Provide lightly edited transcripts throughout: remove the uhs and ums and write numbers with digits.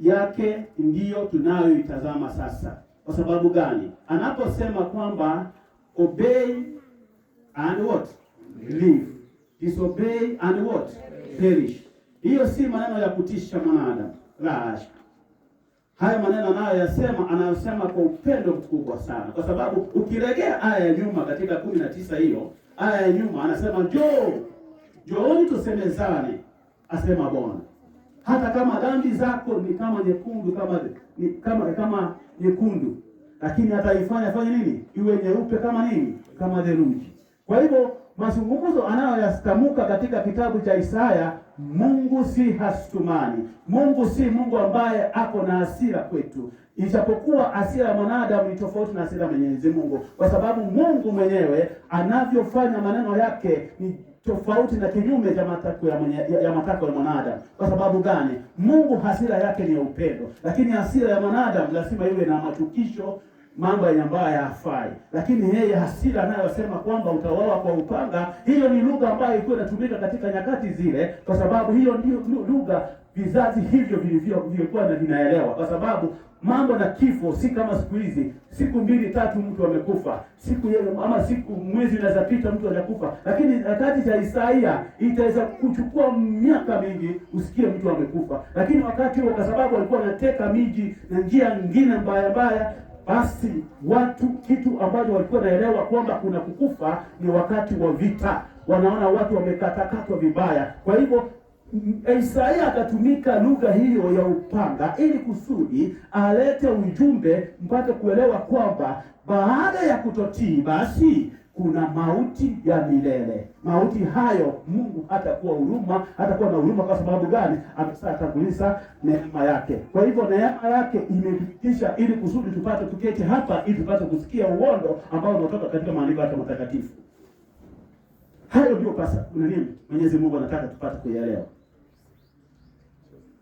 yake ndiyo tunayoitazama sasa. Kwa sababu gani? Anaposema kwamba obey and what? Live. Disobey and what? Perish. Hiyo si maneno ya kutisha mwanadamu. La hasha. Haya maneno anayosema kwa upendo mkubwa sana. Kwa sababu ukiregea aya ya nyuma katika 19 hiyo, aya ya nyuma anasema njooni tusemezane, asema Bwana. Hata kama dhambi zako ni kama nyekundu, kama nyekundu, lakini ataifanya nini? Iwe nyeupe kama nini? Kama theluji. Kwa hivyo mazungumzo anayoyastamuka katika kitabu cha Isaya, Mungu si hastumani. Mungu si Mungu ambaye ako na hasira kwetu. Ijapokuwa hasira ya mwanadamu ni tofauti na hasira ya Mwenyezi Mungu, kwa sababu Mungu mwenyewe anavyofanya maneno yake ni tofauti na kinyume cha matakwa ya mwanadamu. Kwa sababu gani? Mungu hasira yake ni ya upendo, lakini hasira ya mwanadamu lazima iwe na matukisho, mambo ambayo hayafai. Lakini yeye hasira anayosema kwamba utauawa kwa upanga, hiyo ni lugha ambayo ilikuwa inatumika katika nyakati zile, kwa sababu hiyo ndio lugha vizazi hivyo vilikuwa vinaelewa. Kwa sababu mambo na kifo si kama siku hizi, siku 2-3 mtu amekufa, siku mwezi unaweza pita mtu hajakufa. Lakini wakati cha Isaia itaweza kuchukua miaka mingi usikie mtu amekufa. Lakini wakati huo, kwa sababu walikuwa wanateka miji na njia nyingine mbaya, basi kitu ambacho walikuwa naelewa kwamba kuna kukufa ni wakati wa vita. Wanaona watu wamekatakatwa vibaya. Kwa hivyo Isaia akatumika lugha hiyo ya upanga ili kusudi alete ujumbe mpate kuelewa kwamba baada ya kutotii basi kuna mauti ya milele. Mauti hayo Mungu hatakuwa na huruma. Kwa sababu gani? Ameshatanguliza neema yake. Kwa hivyo neema yake imetufikisha ili kusudi tupate tuketi hapa ili tupate kusikia uondo ambao unatoka katika maandiko yake matakatifu. Hayo ndio Mwenyezi Mungu anataka tupate kuelewa.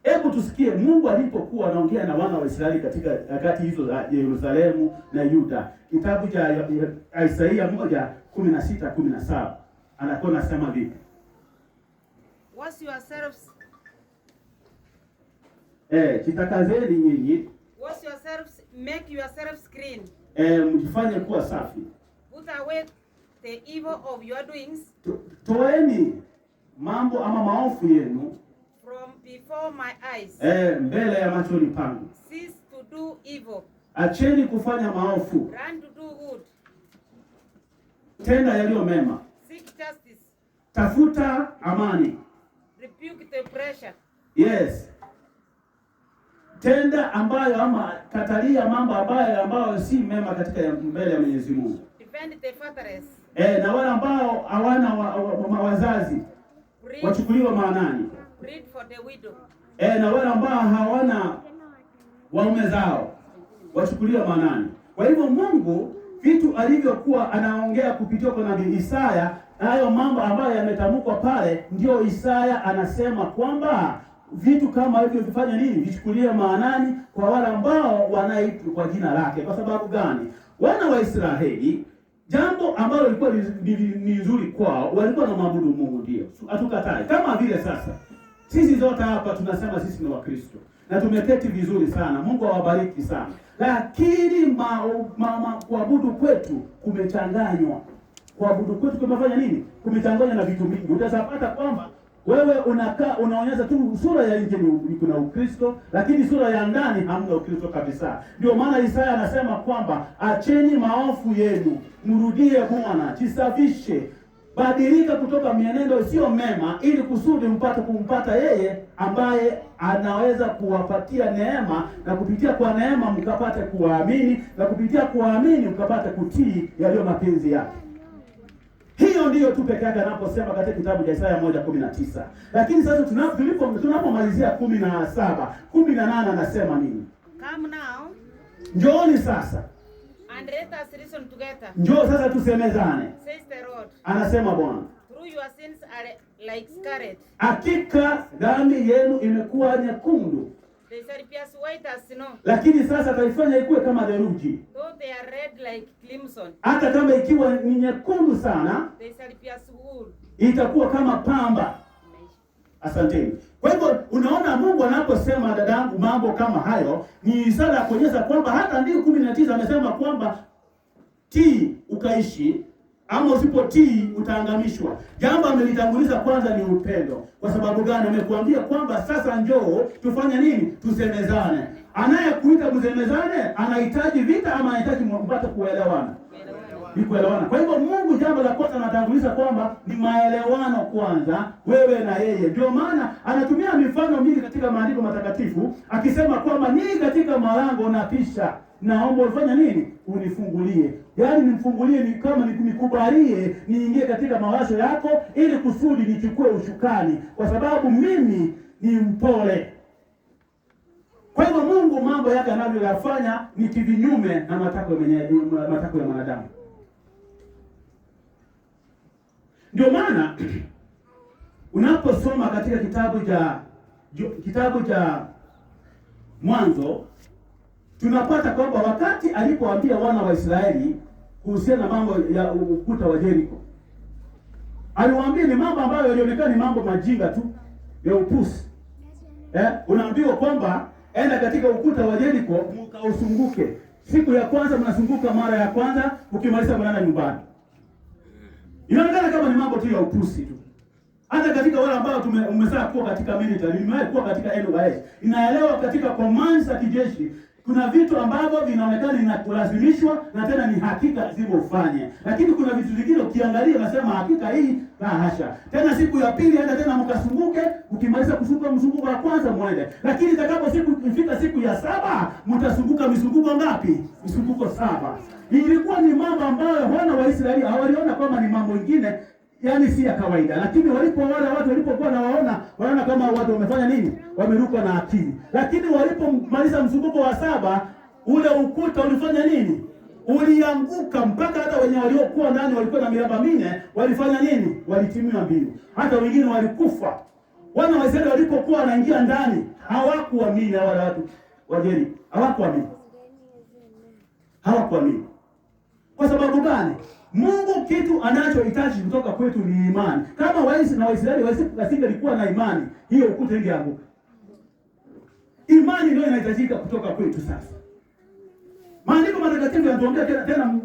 Hebu tusikie Mungu alipokuwa anaongea na wana wa Israeli katika wakati hizo za Yerusalemu na Yuda. Kitabu cha Isaia 1:16-17 anakuwa anasema vipi? Wash yourselves. Kitakazeni nyinyi. Wash yourselves, make yourselves clean. Mjifanye kuwa safi. Put away the evil of your doings. Toeni mambo ama maovu yenu from before my eyes. Mbele ya machoni pangu. Cease to do evil. Acheni kufanya maovu. Run to do good. Tenda yaliyo mema. Seek justice. Tafuta amani. Rebuke the pressure. Yes. Tenda katalia mambo ambayo si mema katika mbele ya Mwenyezi Mungu. Defend the fatherless. Na wale ambao hawana wazazi wachukuliwe maanani. Plead for the widow. Na wale ambao hawana waume zao wachukuliwe maanani. Kwa hivyo Mungu vitu alivyokuwa anaongea kupitia kwa nabii Isaya, hayo mambo ambayo yametamkwa pale, ndio Isaya anasema kwamba vitu kama hivyo vifanye nini? Vichukuliwe maanani kwa wale ambao wanaitwa kwa jina lake. Kwa sababu gani? Wana wa Israeli, jambo ambalo lilikuwa ni nzuri kwao, walikuwa na maabudu Mungu, ndio. Hatukatai. Kama vile sasa sisi zote hapa tunasema sisi ni Wakristo na tumeketi vizuri sana. Mungu awabariki sana. Lakini kuabudu kwetu kumechanganywa. Kuabudu kwetu kumefanya nini? Kumechanganywa na vitu vingi. Utapata kwamba wewe unaonyesha tu sura ya nje kuna Ukristo, lakini sura ya ndani hamna Ukristo kabisa. Ndio maana Isaya anasema kwamba acheni maovu yenu, mrudie Bwana, jisafishe, badilika kutoka mienendo sio mema, ili kusudi mpate kumpata yeye ambaye anaweza kuwapatia neema, na kupitia kwa neema mkapate kuamini, na kupitia kuamini mkapate kutii yaliyo mapenzi yake. Hiyo ndiyo tu pekee yake anaposema katika kitabu cha Isaya 1:19. Lakini sasa tunapomalizia 17, 18 anasema nini? Come now. Njooni sasa. And let us reason together. Njoo sasa tusemezane. Says the Lord. Anasema Bwana. Through your sins are like scarlet. Hakika dhambi yenu imekuwa nyekundu. They shall be as white as snow. Lakini sasa taifanya ikuwe kama theluji. Though they are red like crimson. Hata kama ikiwa ni nyekundu sana, they shall be as wool. Itakuwa kama pamba. Asanteni. Kwa hivyo unaona Mungu anaposema dadangu mambo kama hayo ni ishara ya kuonyesha kwamba hata ndio 19 amesema kwamba tii ukaishi, ama usipotii utaangamishwa. Jambo amelitanguliza kwanza ni upendo. Kwa sababu gani? Amekuambia kwamba sasa njoo tufanye nini? Tusemezane. Anayekuita msemezane anahitaji vita ama anahitaji mpate kuelewana? Ni kuelewana. Kwa hivyo Mungu jambo la kwanza anatanguliza kwamba ni maelewano kwanza, wewe na yeye. Ndio maana anatumia mifano mingi katika maandiko matakatifu akisema kwamba ni katika malango napisha, naomba ufanye nini? Unifungulie. Yaani nimfungulie ni kama nikubalie niingie katika mawazo yako ili kusudi nichukue ushukani, kwa sababu mimi ni mpole. Kwa hivyo Mungu mambo yake anavyoyafanya ni kivinyume na matakwa ya wanadamu. Ndio maana unaposoma katika kitabu cha Mwanzo tunapata kwamba wakati alipoambia wana wa Israeli kuhusiana na mambo ya ukuta wa Jericho, aliwaambia ni mambo ambayo yalionekana ni mambo majinga tu ya upusi. Unaambiwa kwamba enda katika ukuta wa Jericho mkausunguke. Siku ya kwanza mnasunguka mara ya kwanza, ukimaliza mnaenda nyumbani. Inaonekana kama ni mambo tu ya upusi tu. Hata katika wale ambao umezaa kuwa katika military, nimewahi kuwa katika NYS, inaelewa katika commands za kijeshi kuna vitu ambavyo vinaonekana inakulazimishwa na tena ni hakika lazima ufanye. Lakini kuna vitu vingine ukiangalia unasema hakika hii la hasha. Tena siku ya pili hata tena mkasunguke, ukimaliza kusunguka mzunguko wa kwanza muende. Lakini ifika siku ya 7 mtasunguka mizunguko ngapi? Mizunguko 7. Ilikuwa ni mambo ambayo wana wa Israeli hawaliona kama ni mambo mengine, yani si ya kawaida. Lakini wale watu walipokuwa wanaona kama watu wamefanya nini? Wameruka na akili. Lakini walipomaliza mzunguko wa 7, ule ukuta ulifanya nini? Ulianguka, mpaka hata wenye waliokuwa ndani walikuwa na miraba 4 walifanya nini? Walitimia mbio. Hata wengine walikufa. Wana wa Israeli walipokuwa wanaingia ndani hawakuamini, wale watu wa Jericho hawakuamini. Kwa sababu gani? Mungu kitu anachohitaji kutoka kwetu ni imani. Kama Waisraeli wasingelikuwa na imani, hiyo ukuta ingeanguka. Imani ndio inahitajika kutoka kwetu sasa. Maandiko matakatifu yanatuambia tena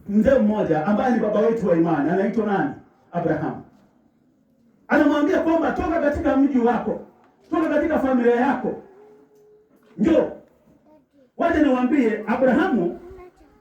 mzee mmoja ambaye ni baba wetu wa imani, anaitwa nani? Abrahamu. Anamwambia kwamba toka katika mji wako, toka katika familia yako, njoo. Waje niwaambie, Abrahamu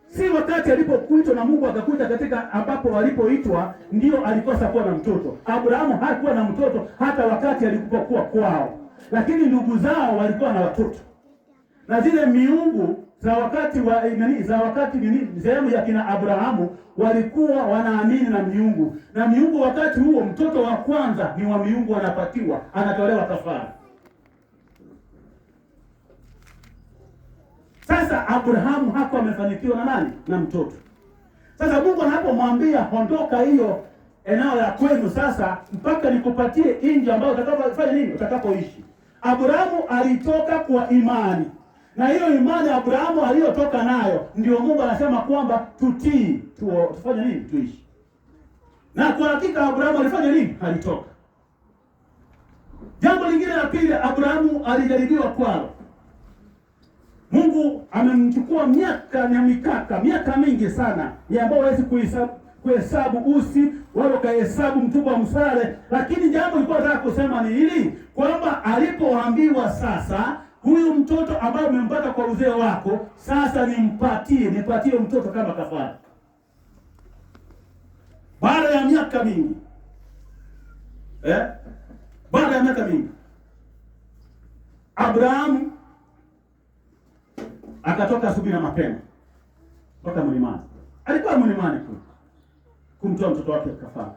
si wakati alipokuitwa na Mungu akakuta katika ambapo walipoitwa ndio alikosa kuwa na mtoto. Abrahamu hakuwa na mtoto hata wakati alipokuwa kwao. Lakini ndugu zao walikuwa na watoto. Na zile miungu za wakati sehemu ya kina Abrahamu walikuwa wanaamini na miungu. Na miungu wakati huo mtoto wa kwanza ni wa miungu anapatiwa, anatolewa kafara. Sasa Abrahamu hapo amefanikiwa na nani? Na mtoto. Sasa Mungu anapomwambia ondoka hiyo eneo la kwenu sasa mpaka nikupatie nchi ambayo utakapofanya nini? Utakapoishi. Abrahamu alitoka kwa imani. Na hiyo imani Abrahamu aliyotoka nayo ndio Mungu anasema kwamba tutii, tufanye nini? Tuishi. Na kwa hakika Abrahamu alifanya nini? Alitoka. Jambo lingine la pili, Abrahamu alijaribiwa kwao. Mungu amemchukua miaka mingi sana ya ambao hawezi kuhesabu usi wala kahesabu mtumbo msale. Lakini jambo nilikuwa nataka kusema ni hili kwamba alipoambiwa sasa huyu mtoto ambaye umempata kwa uzee wako sasa nipatie mtoto kama kafara. Baada ya miaka mingi baada ya miaka mingi Abrahamu akatoka asubuhi na mapema mpaka mlimani. Alikuwa mlimani kumtoa mtoto wake kafara.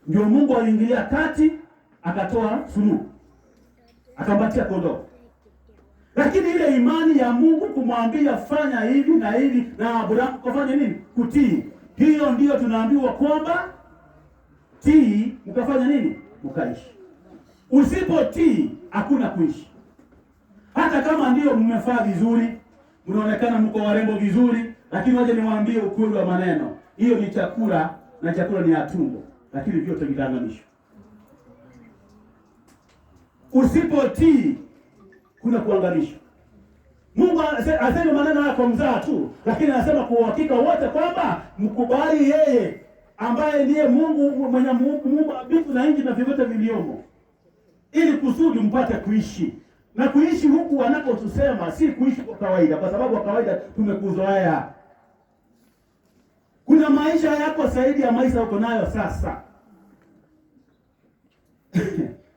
Ndio Mungu aliingilia kati akatoa suluhu. Akambatia kondoo. Lakini ile imani ya Mungu kumwambia fanya hivi na hivi na Abrahamu kufanya nini? Kutii. Hiyo ndio tunaambiwa kwamba tii mkafanya nini? Mkaishi. Usipotii hakuna kuishi. Hata kama ndio mmefaa vizuri, mnaonekana mko warembo vizuri, lakini waje niwaambie ukweli wa maneno. Hiyo ni chakula na chakula ni ya tumbo, lakini vyote vitaangamishwa. Usipotii kuna kuangamishwa. Mungu asema maneno haya kwa mzaha tu, lakini anasema kwa uhakika wote kwamba mkubali yeye ambaye ndiye Mungu mwenye Mungu mbingu na nchi na vyote viliomo, ili kusudi mpate kuishi. Na kuishi huku wanapotusema si kuishi kwa kawaida, kwa sababu kwa kawaida tumekuzoea. Kuna maisha yako zaidi ya maisha uko nayo sasa.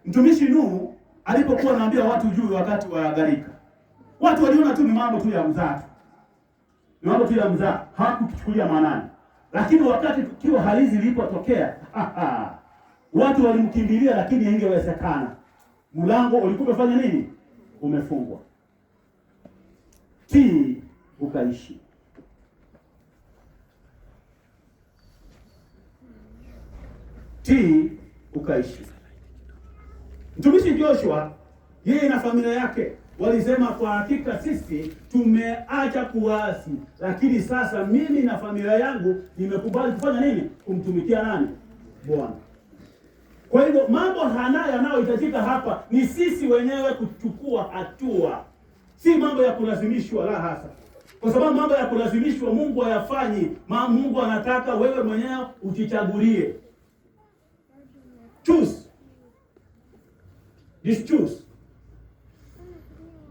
Mtumishi Nuhu alipokuwa anaambia watu juu wakati wa gharika, watu waliona tu ni mambo tu ya mzaha. Ni mambo tu ya mzaha, hawakuchukulia maanani. Lakini wakati tukio halisi lilipotokea, watu walimkimbilia, lakini ingewezekana. Mlango ulikuwa umefanya nini? Umefungwa. Tii ukaishi. Tii ukaishi. Mtumishi Joshua yeye na familia yake walisema kwa hakika sisi tumeacha kuasi, lakini sasa mimi na familia yangu nimekubali kufanya nini? Kumtumikia nani? Bwana. Kwa hivyo mambo yanayohitajika hapa ni sisi wenyewe kuchukua hatua, si mambo ya kulazimishwa, la hasa. Kwa sababu mambo ya kulazimishwa Mungu hayafanyi. Mungu anataka wewe mwenyewe ujichagulie. Choose. Just choose.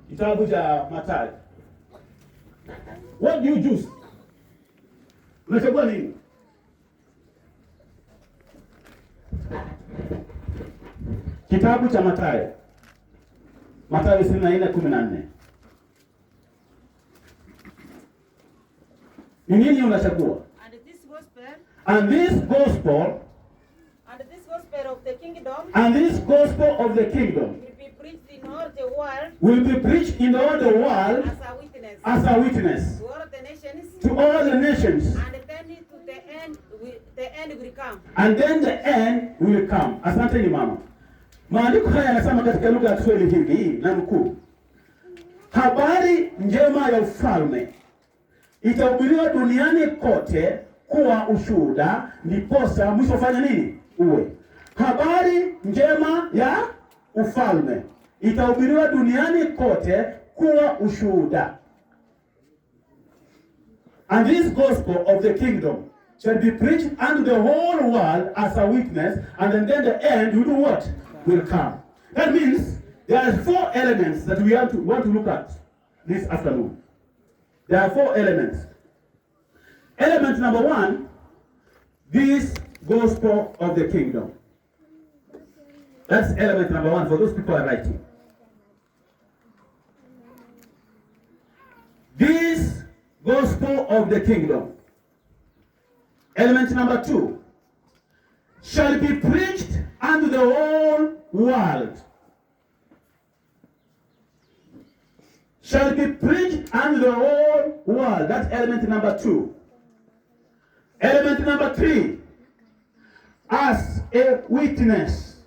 Kitabu cha Mathayo. What do you choose? Unachagua nini? Kitabu cha Mathayo. Mathayo 24:14. Ni nini unachagua? And this gospel And this gospel of the kingdom and this gospel of the kingdom will be preached in all the world will be preached in all the world as a to witness all the nations. to all the nations, And then to the end will come. And then the end will come. Asante ni mama. Maandiko haya yanasema katika lugha ya Kiswahili hivi, na nukuu: habari njema ya ufalme itahubiriwa duniani kote kuwa ushuhuda, ndiposa mwisho fanya nini? Uwe. Habari njema ya ufalme itahubiriwa duniani kote kuwa ushuhuda. And this gospel of the kingdom shall be preached unto the whole world as a witness, and then the end will do what? Will come. That means there are 4 elements that we want to look at this afternoon. There are 4 elements. Element number 1, this gospel of the kingdom. That's element number 1 for those people who are writing. This gospel of the kingdom. Element number 2, shall be preached unto the whole world. Shall be preached unto the whole world. That's element number 2. Element number 3, as a witness.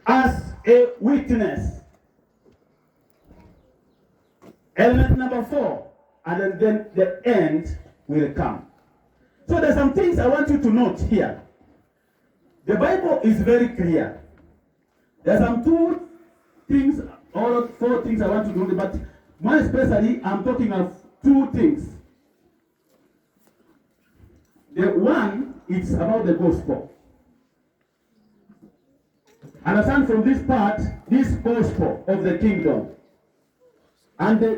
As a witness. Element number 4, and then the end will come. So there's some things I want you to note here. The Bible is very clear. There's some 2 things or 4 things I want you to note, but more especially I'm talking of 2 things. The one is about the gospel. Understand from this part, this gospel of the kingdom. And the